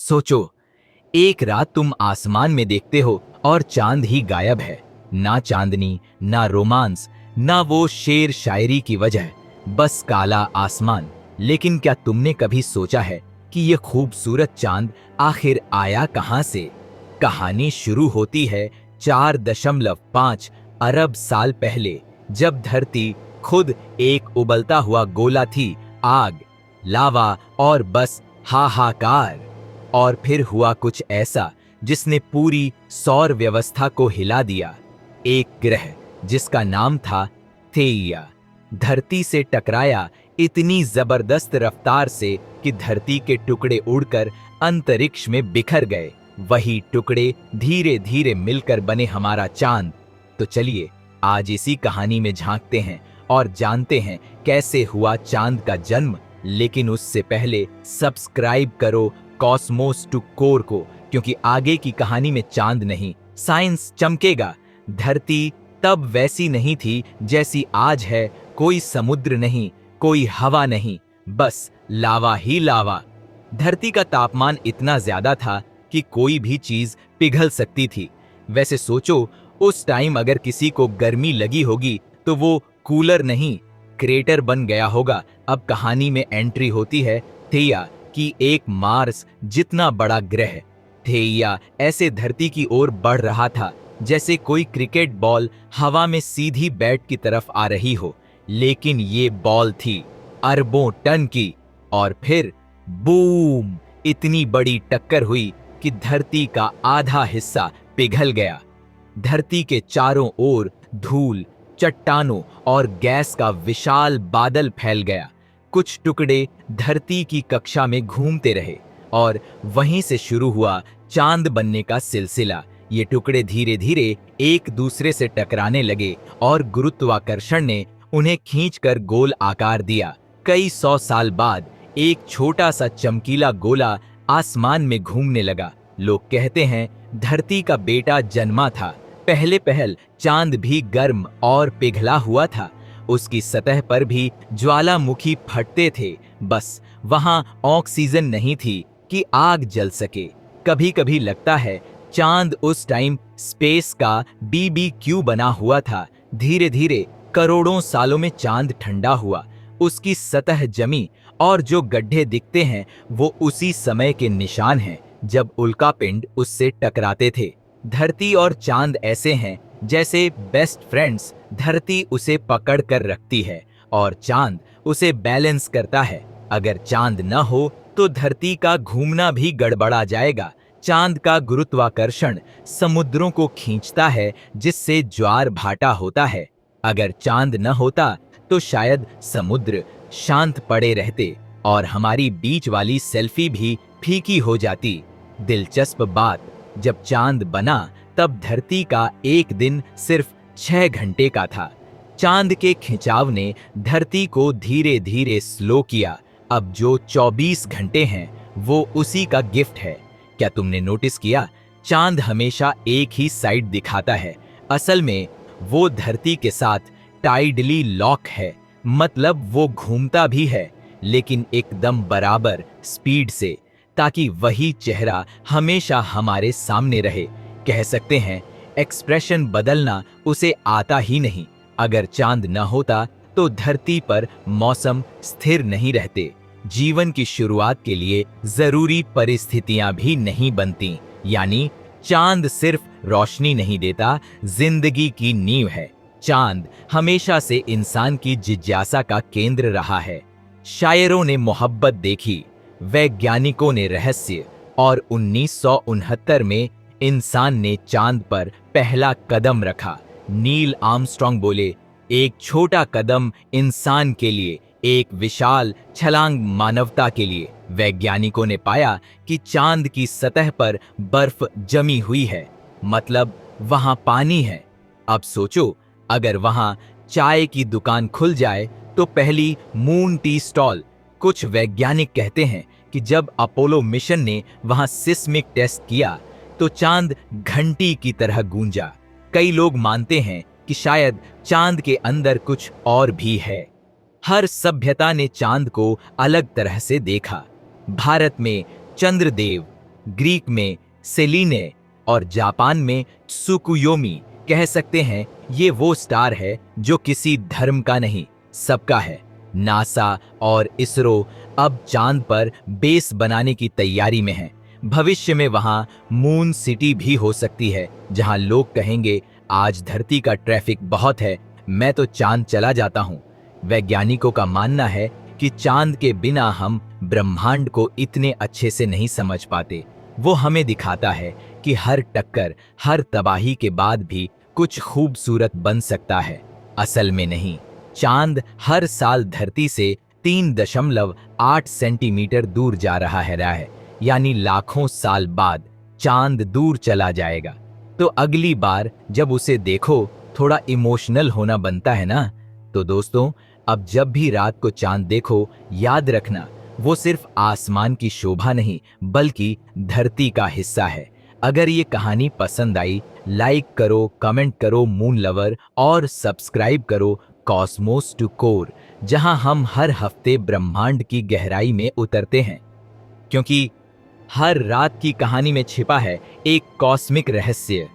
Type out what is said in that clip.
सोचो, एक रात तुम आसमान में देखते हो और चांद ही गायब है। ना चांदनी, ना रोमांस, ना वो शेर शायरी की वजह, बस काला आसमान। लेकिन क्या तुमने कभी सोचा है कि ये खूबसूरत चांद आखिर आया कहां से? कहानी शुरू होती है 4.5 अरब साल पहले, जब धरती खुद एक उबलता हुआ गोला थी। आग, लावा और बस हाहाकार। और फिर हुआ कुछ ऐसा जिसने पूरी सौर व्यवस्था को हिला दिया। एक ग्रह जिसका नाम था थेइया धरती से टकराया इतनी जबरदस्त रफ्तार से कि धरती के टुकड़े उड़कर अंतरिक्ष में बिखर गए। वही टुकड़े धीरे धीरे मिलकर बने हमारा चांद। तो चलिए आज इसी कहानी में झांकते हैं और जानते हैं कैसे हुआ चांद का जन्म। लेकिन उससे पहले सब्सक्राइब करो कॉस्मोस टू कोर को, क्योंकि आगे की कहानी में चांद नहीं, साइंस चमकेगा। धरती तब वैसी नहीं थी जैसी आज है। कोई समुद्र नहीं, कोई हवा नहीं, बस लावा ही लावा। धरती का तापमान इतना ज्यादा था कि कोई भी चीज पिघल सकती थी। वैसे सोचो, उस टाइम अगर किसी को गर्मी लगी होगी तो वो कूलर नहीं, क्रेटर बन गया होगा। अब कहानी में एंट्री होती है थेइया की, एक मार्स जितना बड़ा ग्रह। थेइया ऐसे धरती की ओर बढ़ रहा था जैसे कोई क्रिकेट बॉल हवा में सीधी बैट की तरफ आ रही हो। लेकिन ये बॉल थी अरबों टन की। और फिर बूम, इतनी बड़ी टक्कर हुई कि धरती का आधा हिस्सा पिघल गया। धरती के चारों ओर धूल, चट्टानों और गैस का विशाल बादल फैल गया। कुछ टुकड़े धरती की कक्षा में घूमते रहे और वहीं से शुरू हुआ चांद बनने का सिलसिला। ये टुकड़े धीरे धीरे एक दूसरे से टकराने लगे और गुरुत्वाकर्षण ने उन्हें खींचकर गोल आकार दिया। कई 100 साल बाद एक छोटा सा चमकीला गोला आसमान में घूमने लगा। लोग कहते हैं धरती का बेटा जन्मा था। पहले पहल चांद भी गर्म और पिघला हुआ था। उसकी सतह पर भी ज्वालामुखी फटते थे, बस वहां ऑक्सीजन नहीं थी कि आग जल सके। कभी कभी लगता है चांद उस टाइम स्पेस का BBQ बना हुआ था। धीरे धीरे करोड़ों सालों में चांद ठंडा हुआ, उसकी सतह जमी और जो गड्ढे दिखते हैं वो उसी समय के निशान हैं जब उल्कापिंड उससे टकराते थे। धरती और चांद ऐसे हैं जैसे बेस्ट फ्रेंड्स। धरती उसे पकड़ कर रखती है और चांद उसे बैलेंस करता है। अगर चांद न हो तो धरती का घूमना भी गड़बड़ा जाएगा। चांद का गुरुत्वाकर्षण समुद्रों को खींचता है, जिससे ज्वार भाटा होता है। अगर चांद न होता तो शायद समुद्र शांत पड़े रहते और हमारी बीच वाली सेल्फी भी फीकी हो जाती। दिलचस्प बात, जब चांद बना तब धरती का एक दिन सिर्फ 6 घंटे का था। चांद के खिंचाव ने धरती को धीरे धीरे स्लो किया। अब जो 24 घंटे हैं वो उसी का गिफ्ट है। क्या तुमने नोटिस किया, चांद हमेशा एक ही साइड दिखाता है। असल में वो धरती के साथ टाइडली लॉक है, मतलब वो घूमता भी है लेकिन एकदम बराबर स्पीड से, ताकि वही चेहरा हमेशा हमारे सामने रहे। कह सकते हैं एक्सप्रेशन बदलना उसे आता ही नहीं। अगर चांद न होता तो धरती पर मौसम स्थिर नहीं रहते, जीवन की शुरुआत के लिए जरूरी परिस्थितियां भी नहीं बनती। यानी चांद सिर्फ रोशनी नहीं देता, जिंदगी की नींव है। चांद हमेशा से इंसान की जिज्ञासा का केंद्र रहा है। शायरों ने मोहब्बत देखी, वैज्ञानिकों ने रहस्य, और 1969 में इंसान ने चांद पर पहला कदम रखा। नील आर्मस्ट्रांग बोले, एक छोटा कदम इंसान के लिए, एक विशाल छलांग मानवता के लिए। वैज्ञानिकों ने पाया कि चांद की सतह पर बर्फ जमी हुई है, मतलब वहां पानी है। अब सोचो, अगर वहां चाय की दुकान खुल जाए तो पहली मून टी स्टॉल। कुछ वैज्ञानिक कहते हैं कि जब अपोलो मिशन ने वहां सिस्मिक टेस्ट किया तो चांद घंटी की तरह गूंजा। कई लोग मानते हैं कि शायद चांद के अंदर कुछ और भी है। हर सभ्यता ने चांद को अलग तरह से देखा। भारत में चंद्रदेव, ग्रीक में सेलिने और जापान में त्सुकुयोमी। कह सकते हैं ये वो स्टार है जो किसी धर्म का नहीं, सबका है। नासा और इसरो अब चांद पर बेस बनाने की तैयारी में है। भविष्य में वहां मून सिटी भी हो सकती है, जहां लोग कहेंगे आज धरती का ट्रैफिक बहुत है, मैं तो चांद चला जाता हूं। वैज्ञानिकों का मानना है कि चांद के बिना हम ब्रह्मांड को इतने अच्छे से नहीं समझ पाते। वो हमें दिखाता है कि हर टक्कर, हर तबाही के बाद भी कुछ खूबसूरत बन सकता है। असल में नहीं, चांद हर साल धरती से 3.8 सेंटीमीटर दूर जा रहा है, यानी लाखों साल बाद चांद दूर चला जाएगा। तो अगली बार जब उसे देखो, थोड़ा इमोशनल होना बनता है ना। तो दोस्तों, अब जब भी रात को चांद देखो, याद रखना वो सिर्फ आसमान की शोभा नहीं, बल्कि धरती का हिस्सा है। अगर ये कहानी पसंद आई, लाइक करो, कमेंट करो मून लवर, और सब्सक्राइब करो कॉस्मोस टू कोर, जहां हम हर हफ्ते ब्रह्मांड की गहराई में उतरते हैं, क्योंकि हर रात की कहानी में छिपा है एक कॉस्मिक रहस्य।